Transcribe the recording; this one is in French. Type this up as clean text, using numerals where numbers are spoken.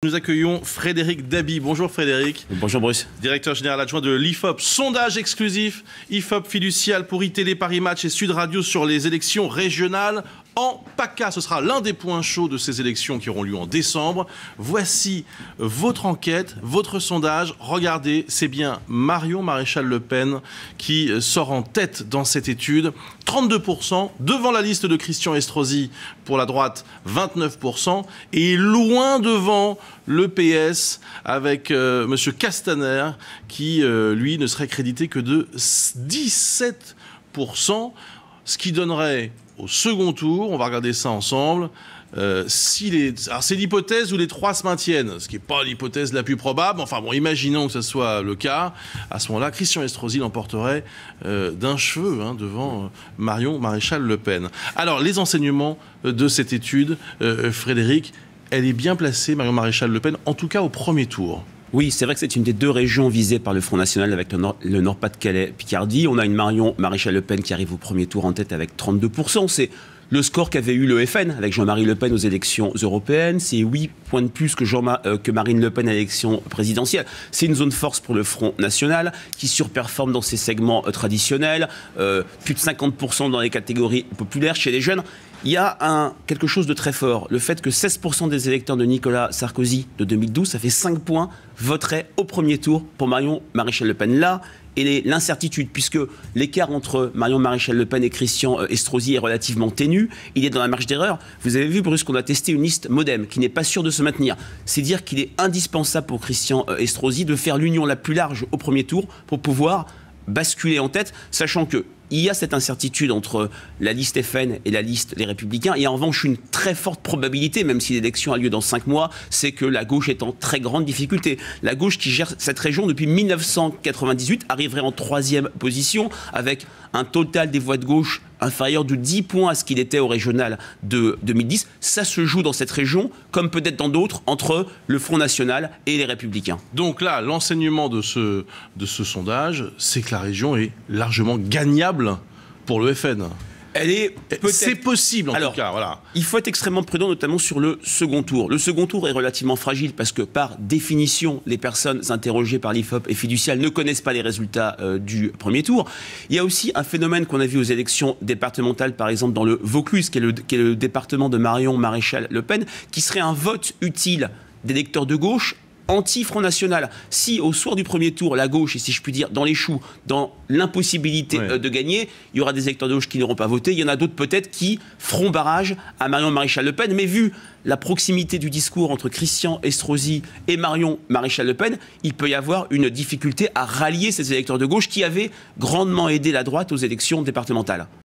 Nous accueillons Frédéric Dabi. Bonjour Frédéric. Bonjour Bruce. Directeur général adjoint de l'IFOP. Sondage exclusif, IFOP fiducial pour iTélé, Paris Match et Sud Radio sur les élections régionales en PACA. Ce sera l'un des points chauds de ces élections qui auront lieu en décembre. Voici votre enquête, votre sondage. Regardez, c'est bien Marion Maréchal Le Pen qui sort en tête dans cette étude. 32%, devant la liste de Christian Estrosi pour la droite, 29%, et loin devant le PS avec M. Castaner qui, lui, ne serait crédité que de 17%, ce qui donnerait au second tour, on va regarder ça ensemble, alors c'est l'hypothèse où les trois se maintiennent, ce qui n'est pas l'hypothèse la plus probable, enfin bon, imaginons que ce soit le cas, à ce moment-là, Christian Estrosi l'emporterait d'un cheveu devant Marion Maréchal Le Pen. Alors, les enseignements de cette étude, Frédéric, elle est bien placée, Marion Maréchal Le Pen, en tout cas au premier tour. Oui, c'est vrai que c'est une des deux régions visées par le Front National avec le Nord-Pas-de-Calais-Picardie. On a une Marion Maréchal Le Pen qui arrive au premier tour en tête avec 32%. C'est le score qu'avait eu le FN avec Jean-Marie Le Pen aux élections européennes. C'est 8 points de plus que Marine Le Pen à l'élection présidentielle. C'est une zone force pour le Front National qui surperforme dans ses segments traditionnels. Plus de 50% dans les catégories populaires chez les jeunes. Il y a quelque chose de très fort. Le fait que 16% des électeurs de Nicolas Sarkozy de 2012, ça fait 5 points, voteraient au premier tour pour Marion Maréchal Le Pen. Là, et l'incertitude, puisque l'écart entre Marion Maréchal Le Pen et Christian Estrosi est relativement ténu, il est dans la marge d'erreur. Vous avez vu, Bruce, qu'on a testé une liste Modem qui n'est pas sûre de se maintenir. C'est dire qu'il est indispensable pour Christian Estrosi de faire l'union la plus large au premier tour pour pouvoir basculer en tête, sachant que il y a cette incertitude entre la liste FN et la liste Les Républicains. Il y a en revanche une très forte probabilité, même si l'élection a lieu dans 5 mois, c'est que la gauche est en très grande difficulté. La gauche qui gère cette région depuis 1998 arriverait en 3e position avec un total des voix de gauche inférieur de 10 points à ce qu'il était au régional de 2010. Ça se joue dans cette région, comme peut-être dans d'autres, entre le Front National et les Républicains. Donc là, l'enseignement de ce sondage, c'est que la région est largement gagnable pour le FN. C'est possible en tout cas, voilà. Il faut être extrêmement prudent, notamment sur le second tour. Le second tour est relativement fragile parce que, par définition, les personnes interrogées par l'IFOP et fiduciales ne connaissent pas les résultats du premier tour. Il y a aussi un phénomène qu'on a vu aux élections départementales, par exemple dans le Vaucluse, qui est le département de Marion Maréchal Le Pen, qui serait un vote utile d'électeurs de gauche anti-Front National. Si au soir du premier tour, la gauche est, si je puis dire, dans les choux, dans l'impossibilité de gagner, il y aura des électeurs de gauche qui n'auront pas voté. Il y en a d'autres peut-être qui feront barrage à Marion Maréchal Le Pen. Mais vu la proximité du discours entre Christian Estrosi et Marion Maréchal Le Pen, il peut y avoir une difficulté à rallier ces électeurs de gauche qui avaient grandement aidé la droite aux élections départementales.